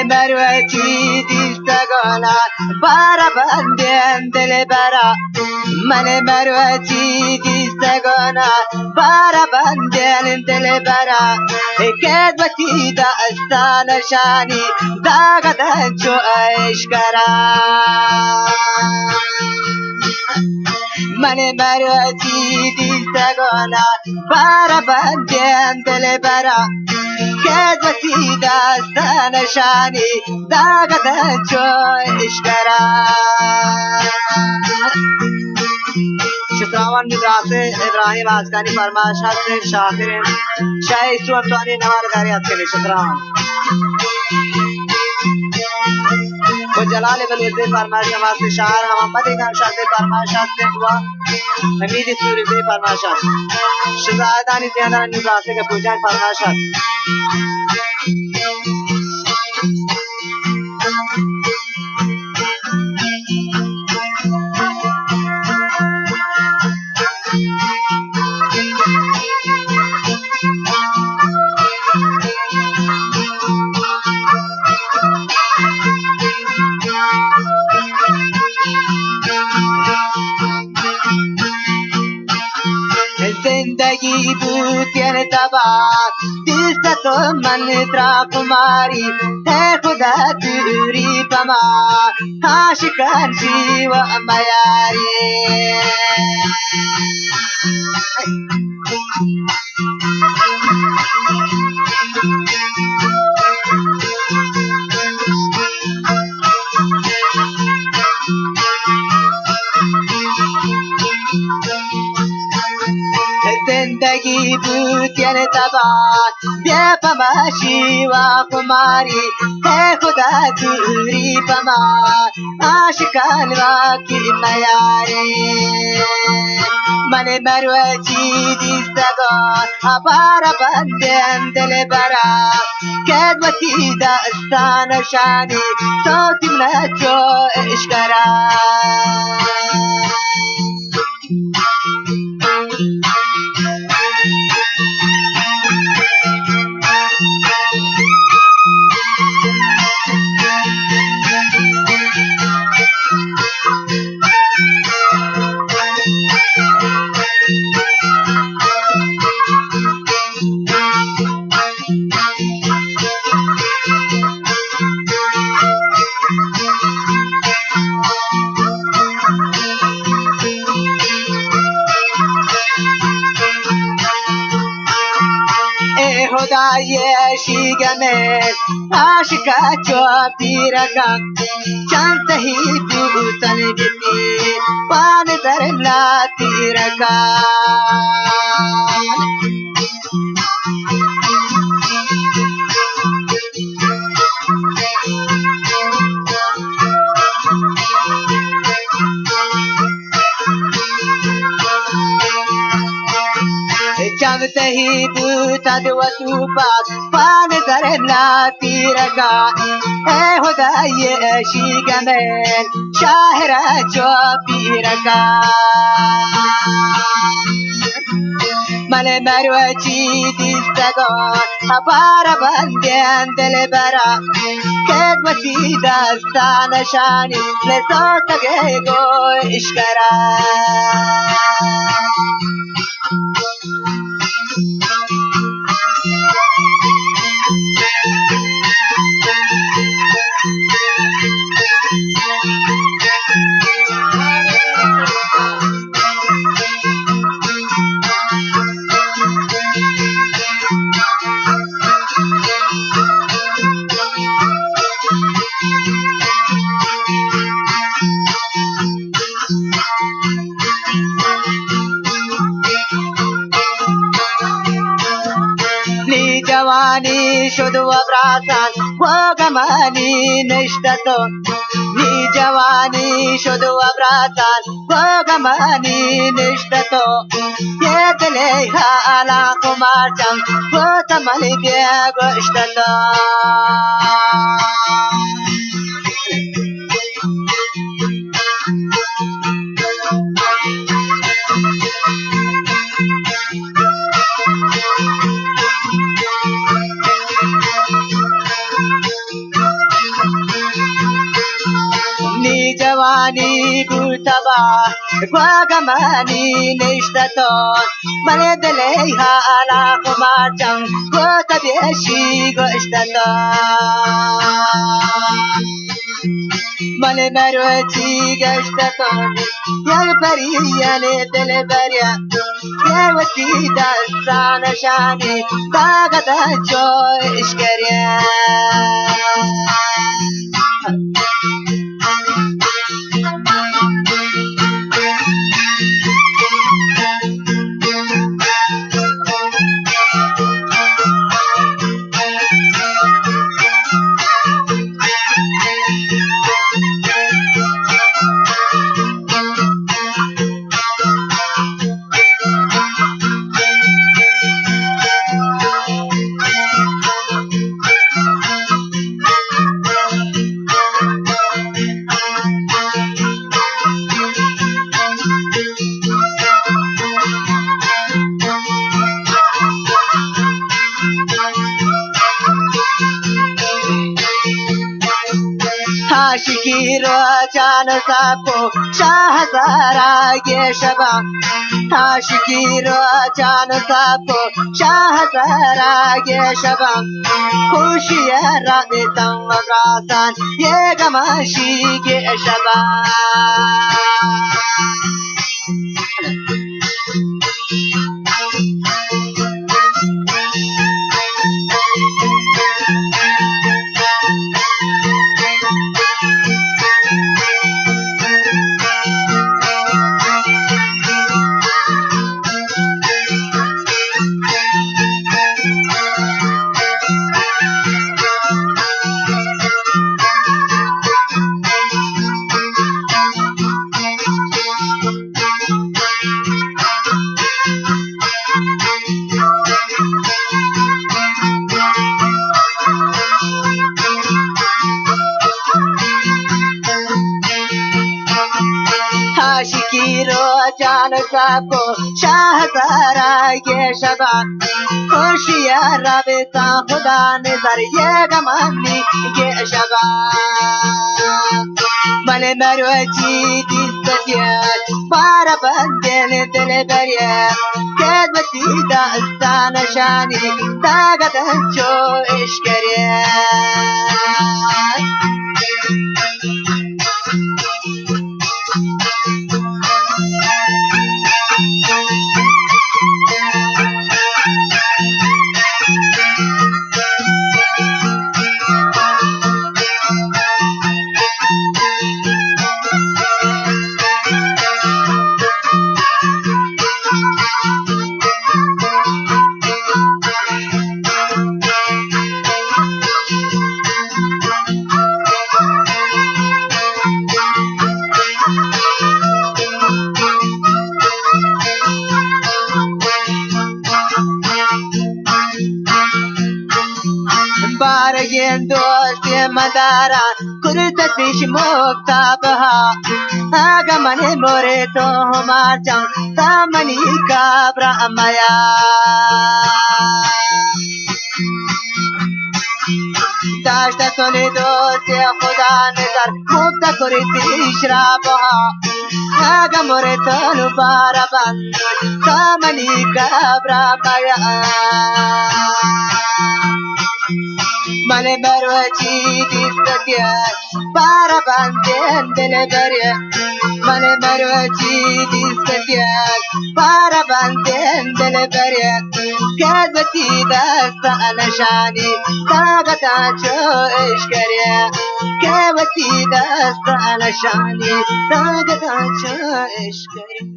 مروتي تستغنى بارا بندين دل برا من مروتي تستغنى بارا بندين دل برا كذبتي دا استانا شاني دا غدا جو اشكرا من مروتي تستغنى بارا بندين دل برا كذبتي دا استانا شاني دا غدا جو اشكرا شتراوان مدرسه ابراهیم ازگانی فرمایش هست شاکرین شاید سوانتوانی نوارگاری هست کنی شتراوان و جلال بلوزی فرمایش هست شاعر محمد خان شاعر فرمایش هست و حمید سوریزی فرمایش هست شزایدانی زیادان مدرسه کے پوجان فرمایش هست زندگی بود یعنی تباہ دست تو من طرف ماری ہے خدا دوری پما عاشقان جی و میاری زندگی بود یعنی تباہ بے پماشی و خماری ہے خدا دوری پما عاشقان واقعی میاری من مروچی دیستگان ابارا بندن دل برا کدوتی داستان شانی صوتی منجو اشکرا خدای شیگمه عاشقا چوبی رکم چند تهی بوتن بیتی وان درم لاتی رکم تهی بوتا دوتو پاس پان درم لاتی رکا اے خدای شیگمن شاہر چوبی رکا من مروچی دیستگان ابارا بندین دل برا کدوتی داستان شانی لسوتا گے گو اشکرا جوانی شد و براسان و گمانی نشتتو نی جوانی شد و براسان و گمانی نشتتو یه دلی حالا کمارچم و تملی بیا گشتتو نی جوانی بوتبا گواگمانی نشتتون من دلی حالا خمارچم گوت بیشی گوشتتون من مروچی گشتتون یا پریان دل بریا یا وتی دستان شانی طاقت جوش کریا عاشقی رو جان سبو شاه زارا یه شبا عاشقی رو جان سبو شاه زارا یه شبا خوشی را بیتم و راسان یه گماشی یه شبا عاشقی رو جان سبو شاه زارا یه شبا خوشی را بیتا خدا نظر یه گمانی یه شبا من مروچی دیست دیار بارا بندل دل بریه کدوتی داستان شانی طاقت جوش کریه بارگین دوستی مداران کرد پیش مکتبها آگا من موری تو همار جان سامنی کابرا مایا داشت سنی دوستی خدا نظر مکت کرد پیش رابها آگا موری تو بارا بند سامنی کابرا مایا من مروچی دیست دیار بارا بندن دل بریه من مروچی دیست دیار بارا بندن دل بریه کدوتی دست نشانی طاقتا چوش کریه کدوتی دست نشانی طاقتا چوش کریه